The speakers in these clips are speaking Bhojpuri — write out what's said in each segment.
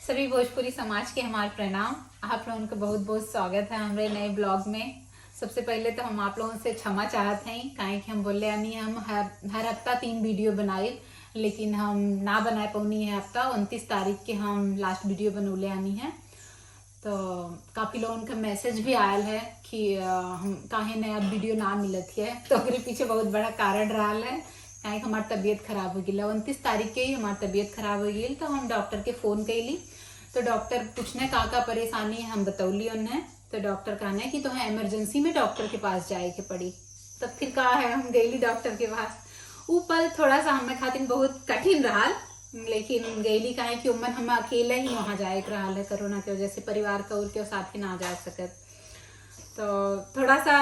सभी भोजपुरी समाज के हमारे प्रणाम। आप लोगों का बहुत बहुत स्वागत है हमारे नए ब्लॉग में। सबसे पहले तो हम आप लोगों से क्षमा चाहते हैं काहे कि हम बोले यानी हम हर हफ्ता 3 वीडियो बनाए, लेकिन हम ना बना पौनी है। हफ्ता 29 तारीख के हम लास्ट वीडियो बनौले आनी है। तो काफ़ी लोगों का मैसेज भी आयल है कि हम काहे नया वीडियो ना मिलत है। तो मेरे पीछे बहुत बड़ा कारण रहा है काहे हमारी तबीयत खराब हो गई। 29 तारीख के ही हमारी तबीयत खराब हो गई, तो हम डॉक्टर के फ़ोन कैली। तो डॉक्टर पूछने का परेशानी है हम बतौली उन्हें। तो डॉक्टर कहने कि तुम्हें इमरजेंसी में डॉक्टर के पास जाए के पड़ी। तब फिर कहा है हम गईली डॉक्टर के पास। वो पल थोड़ा सा हमें खातिर बहुत कठिन रहा, लेकिन गईली कहे कि उमन हम अकेले ही वहाँ जाए के रहा है कोरोना के वजह से, परिवार का उनके साथ ही ना जा सकत। तो थोड़ा सा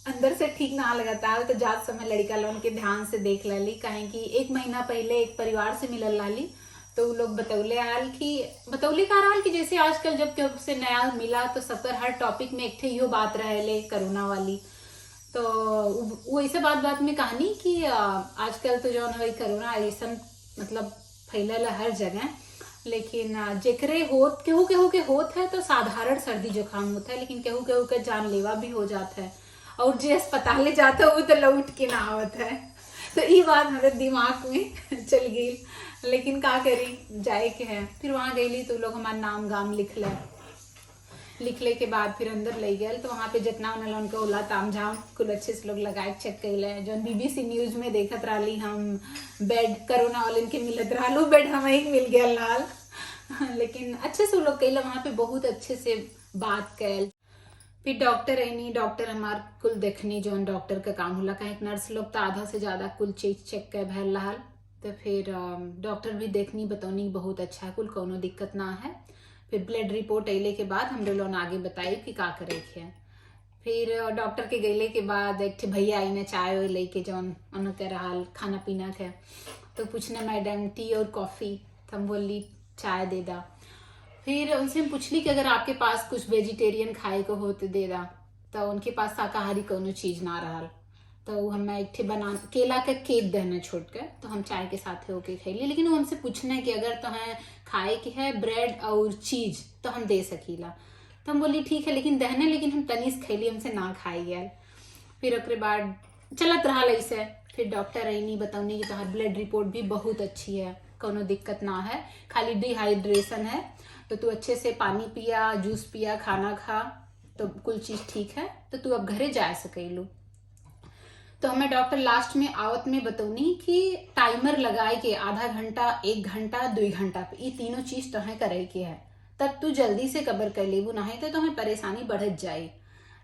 अंदर से ठीक ना लगता है। तो जात समय लड़का लोगन के ध्यान से देख ली कहे कि 1 महीना पहले एक परिवार से मिलल लाली। तो वो लोग बतौले का रहा कि जैसे आजकल जब क्यों से नया मिला तो सब पर हर टॉपिक में एक थे यो बात रहे कोरोना वाली। तो वो ऐसे बात में कहानी कि आजकल तो जो है कोरोना ऐसा मतलब फैलल हर जगह, लेकिन जेकरे होत केहू के होत है तो साधारण सर्दी जुकाम होता है, लेकिन केहू के जानलेवा भी हो जाता है। और जो अस्पताल जाता है वो तो लौट के ना आवत है। तो ये बात हमारे दिमाग में चल गई, लेकिन का करी जाए के है। फिर वहाँ गईली तो लोग हमारा नाम गाम लिखले के बाद फिर अंदर ले गए। तो वहाँ पे जितना उनका ओला ताम झाम कुल अच्छे से लोग लगाए चेक कैले। जो BBC न्यूज में देखत रही हम बेड कोरोना वाले के मिलत रहा बेड हमें ही मिल गया लाल। लेकिन अच्छे से लोग कैले वहाँ पे बहुत अच्छे से बात कैल। फिर डॉक्टर हमार कुल देखनी जो डॉक्टर का काम होला कहे नर्स लोग तो आधा से ज्यादा कुल चीज चेक कर भैल रहा। तो फिर डॉक्टर भी देखनी बतौनी बहुत अच्छा है, कुल कोनो दिक्कत ना है। फिर ब्लड रिपोर्ट अले के बाद हमरे लोग आगे बताई कि का करे के। फिर डॉक्टर के गैले के बाद एक भैया आई ने चाय वाय लेके जौन उनके रहा खाना पीना के। तो पूछने मैडम टी और कॉफ़ी, तो हम बोली चाय दे दा। फिर उनसे हम पूछली कि अगर आपके पास कुछ वेजिटेरियन खाए को हो तो दे दा। तो उनके पास शाकाहारी कोनो चीज ना रहा। तो हमें एक थे बना केला का केक देना छोड़ के, तो हम चाय के साथ होके खैली। लेकिन वो हमसे पूछना है कि अगर तुम्हें खाए के है ब्रेड और चीज तो हम दे सकीला। तो हम बोली ठीक है लेकिन दहने, लेकिन हम तनीस खैली, हमसे ना खाई गया। फिर ओकरे बाद चलत रहा ऐसे। फिर डॉक्टर रही बतौनी कि तुम्हारी ब्लड रिपोर्ट भी बहुत अच्छी है, कोनो दिक्कत ना है, खाली डिहाइड्रेशन है। तो तू अच्छे से पानी पिया, जूस पिया, खाना खा, तो कुल चीज ठीक है, तो तू अब घरे जा सकेलू। तो हमें डॉक्टर लास्ट में आवत में बतौनी कि टाइमर लगाए के आधा घंटा, 1 घंटा, 2 घंटा पे ये तीनों चीज तुम्हें करे के है, तब तू जल्दी से कबर कर लेबू, नहीं तो तुम्हें परेशानी बढ़त जाए।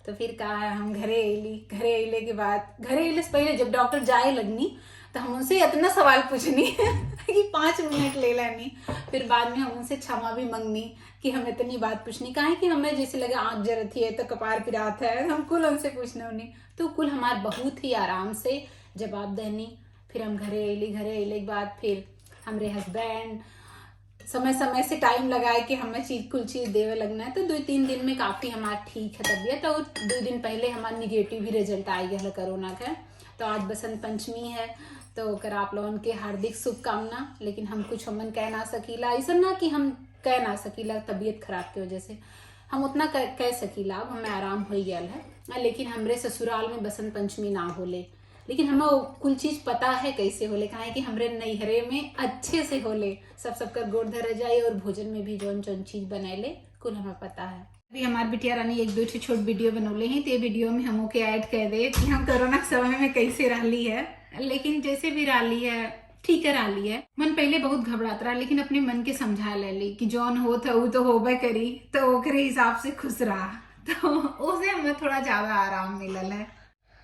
तो फिर कहा हम घरे अले के बाद घरे अले से पहले जब डॉक्टर जाए लगनी तो हम उनसे इतना सवाल पूछनी कि 5 मिनट ले लेनी। फिर बाद में हम उनसे क्षमा भी मंगनी कि हम इतनी बात पूछनी काहे कि हमें जैसे लगे आँख जरती है तो कपार पिरात है, हम कुल उनसे पूछने उन्हीं। तो कुल हमारे बहुत ही आराम से जवाब देनी। फिर हम घरे अले के बाद फिर हमारे हस्बैंड समय से टाइम लगाए कि हमें कुल चीज देवे लगना है। तो 2-3 दिन में काफी हमारा ठीक है तबीयत। और 2 दिन पहले हमारा निगेटिव भी रिजल्ट आ गया है कोरोना का। तो आज बसंत पंचमी है, तो कर आप लोगों के हार्दिक शुभकामना। लेकिन हम कुछ हमन कह ना सकीला, ऐसा ना कि हम कह ना सकीला तबीयत खराब की वजह से, हम उतना कह सकीला, अब हमें आराम हो गया है। लेकिन हमरे ससुराल में बसंत पंचमी ना होले, लेकिन हमें कुल चीज पता है कैसे होले, कहा है कि हमरे नैहरे में अच्छे से होले, सबकर गोड़ धर जाए और भोजन में भी जौन चीज बनैले कुल हमें पता है। अभी हमारी बिटिया रानी 1-2 छोट वीडियो बनौले हैं, तो ये वीडियो में हम के ऐड कर दे कि हम कोरोना के समय में कैसे रही है। लेकिन जैसे भी रही है ठीक है रही है। मन पहले बहुत घबराता रहा, लेकिन अपने मन के समझा ले कि जौन हो था वो तो होबे करी, तो ओकरे हिसाब से खुश रहा। तो उसे हमें थोड़ा ज्यादा आराम मिलल है।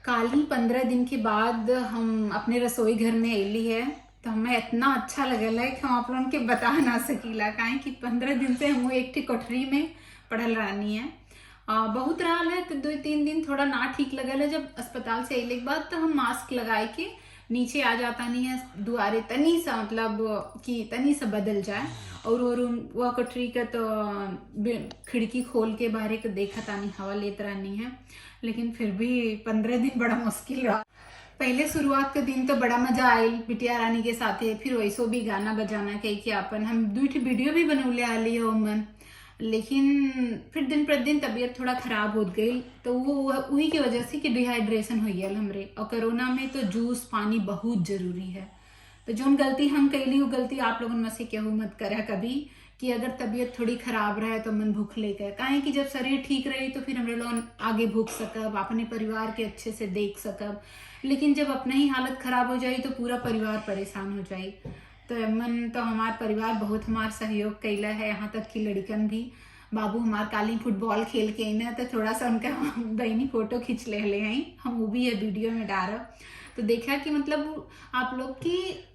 काल ही 15 दिन के बाद हम अपने रसोई घर में अली है, तो हमें इतना अच्छा लगल है कि हम आप लोगों के बता ना सकीला। काहे कि 15 दिन से हम एक कोठरी में पढ़ल रहनी है। बहुत रहा है। तो 2-3 दिन थोड़ा ना ठीक लगल है। जब अस्पताल से अले के बाद तो हम मास्क लगाए के नीचे आ जाता नहीं है दुआरे, तनी सा मतलब कि तनी सा बदल जाए। और वो रूम वह कोठरी का तो खिड़की खोल के बाहर के देखा तानी हवा लेत रहनी है। लेकिन फिर भी 15 दिन बड़ा मुश्किल रहा। पहले शुरुआत के दिन तो बड़ा मजा आयल बिटिया रानी के साथे, फिर वैसो भी गाना बजाना कही के अपन हम 2 वीडियो भी बनौले आली हो मन। लेकिन फिर दिन प्रतिदिन तबीयत थोड़ा खराब हो गई, तो वो वही की वजह से कि डिहाइड्रेशन हो गया हमरे। और कोरोना में तो जूस पानी बहुत जरूरी है। तो जो गलती हम कैली वो गलती आप लोगों में से केहू मत करे कभी, कि अगर तबीयत थोड़ी खराब रहे तो मन भूख लेकर, काहे कि जब शरीर ठीक रही तो फिर हमरे लोग आगे भूख सकब, अपने परिवार के अच्छे से देख सकब। लेकिन जब अपना ही हालत खराब हो जाई तो पूरा परिवार परेशान हो जाई। तो मन तो हमार परिवार बहुत हमार सहयोग कैला है, यहाँ तक कि लड़कन भी। बाबू हमार काली फुटबॉल खेल के ना, तो थोड़ा सा उनका बहनी फोटो खींच ले हैं हम, वो भी है वीडियो में डालब। तो देखा कि मतलब आप लोग की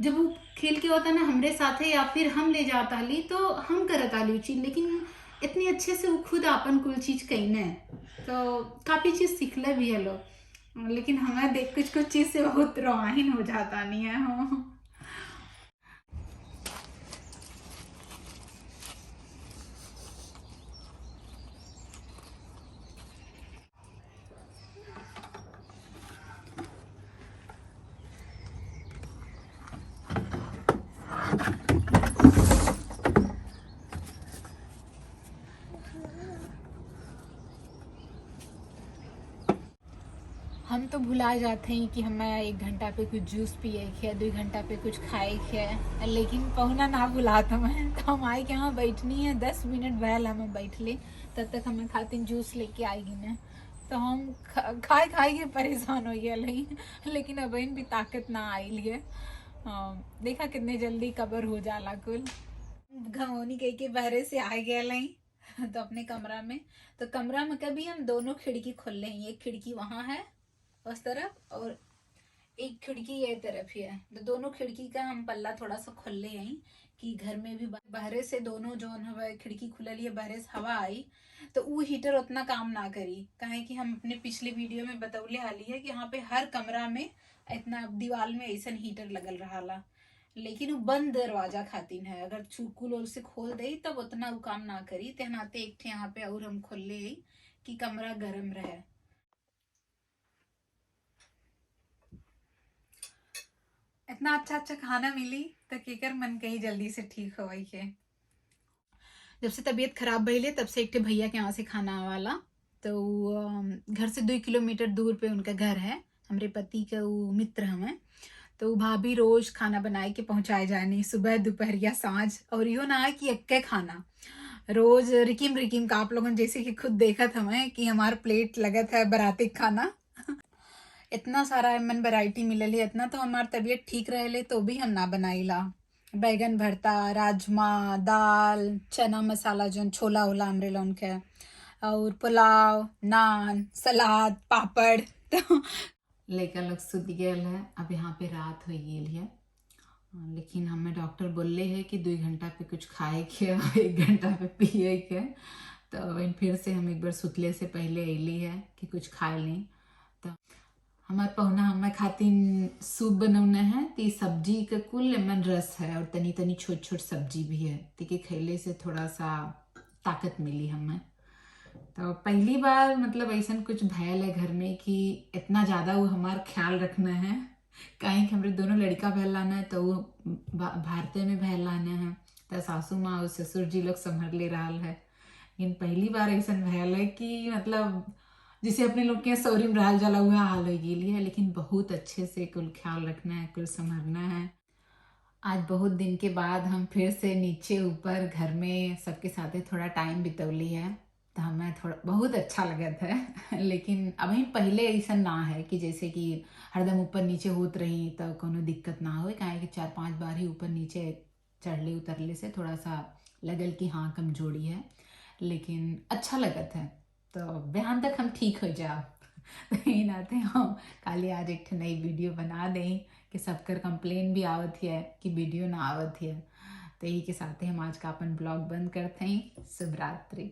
जब वो खेल के होता ना हमरे साथे या फिर हम ले जाता ली तो हम करत आली चीज, लेकिन इतनी अच्छे से वो खुद अपन कुल चीज कहने, तो काफी चीज सीखले भी है लोग। लेकिन हमें देख कुछ कुछ चीज से बहुत रोहाइन हो जाता नहीं है हम। हम तो भुला जाते हैं कि हमें 1 घंटा पे कुछ जूस पिए के, 2 घंटा पे कुछ खाए के, लेकिन पहुना ना भुलाता मैं। तो हम आए के यहाँ बैठनी है, 10 मिनट बहल हमें बैठ ले, तब तक हमें खातिर जूस लेके आएगी ना। तो हम खाए खाए के परेशान हो गए, लेकिन अब भी ताकत ना आई लिए। देखा कितने जल्दी कबर हो जाला कुल। घमौनी कह के बहरे से आ गए तो अपने कमरा में, तो कमरा में कभी हम दोनों खिड़की खोल ले हैं। एक खिड़की वहां है उस तरफ और एक खिड़की ये तरफ ही है, तो दोनों खिड़की का हम पल्ला थोड़ा सा खोल ले आई कि घर में भी बहरे से दोनों जो है खिड़की खुलल है, बहरे से हवा आई तो वो हीटर उतना काम ना करी। कहे कि हम अपने पिछले वीडियो में बतौले हाली है कि यहाँ पे हर कमरा में इतना दीवार में ऐसा हीटर लगल रहा, लेकिन वो बंद दरवाजा खातिर है। अगर चुकुल और से खोल दे तब उतना वो काम ना करी, तेनाते एक थे यहाँ पे और हम खोल ले कि कमरा गर्म रहे। इतना अच्छा अच्छा खाना मिली तो केकर मन कहीं जल्दी से ठीक हो के। जब से तबीयत खराब भइले तब से एक थे भैया के यहाँ से खाना वाला, तो घर से 2 किलोमीटर दूर पे उनका घर है। हमरे पति का वो मित्र हमें, तो भाभी रोज खाना बनाए के पहुंचाए जाने, सुबह दोपहर या सांझ। और यो ना है कि एक खाना रोज रिकिम रिकिम का, आप लोगों जैसे कि खुद देखा था मैं कि हमारा प्लेट लगत है बराती खाना। इतना सारा एमन वैरायटी मिलल है, इतना तो हमार तबीयत ठीक रहे तो भी हम ना बनाईला। बैगन भरता, राजमा, दाल, चना मसाला जो छोला होला हमरे लोन के, और पुलाव, नान, सलाद, पापड़। तो लड़का लोग सुत गेल है, अब यहाँ पे रात हो गई है। लेकिन हमें डॉक्टर बोले है कि 2 घंटा पे कुछ खाए के और 1 घंटा पे पिए के। तो फिर से हम एक बार सुतले से पहले अली है कि कुछ खा लें। तो हमारे पहुना हमें खातिर सूप बनौना है, तो सब्जी का कुल लेमन रस है और तनी तनी छोट छोट सब्जी भी है, तो खेले से थोड़ा सा ताकत मिली हमें। तो पहली बार मतलब ऐसा कुछ भयल है घर में कि इतना ज़्यादा वो हमारा ख्याल रखना है। कहीं कि हमारे दोनों लड़का बहल लाना है, तो वो भारतीय में बहल लाना है, तो सासू माँ और ससुर जी लोग संभल ले रहा है। लेकिन पहली बार ऐसा भयल है कि मतलब जिसे अपने लोग के सौरी में रहल जला हुआ हाल हो गई है। लेकिन बहुत अच्छे से कुल ख्याल रखना है, कुल संभलना है। आज बहुत दिन के बाद हम फिर से नीचे ऊपर घर में सबके साथ थोड़ा टाइम बितौली है, तो हमें थोड़ा बहुत अच्छा लगा था। लेकिन अभी पहले ऐसा ना है कि जैसे कि हरदम ऊपर नीचे होत रही तो कोनो दिक्कत ना हो, काहे कि 4-5 बार ही ऊपर नीचे चढ़ले उतरले से थोड़ा सा लगल कि हाँ कमजोरी है, लेकिन अच्छा लगा था। तो बिहान तक हम ठीक हो जाओ। नाते हम काली आज एक नई वीडियो बना दें कि सबकर कंप्लेन भी आवत है कि वीडियो ना आवत है। तो यही के साथ हम आज का अपन ब्लॉग बंद करते हैं। शुभ रात्रि।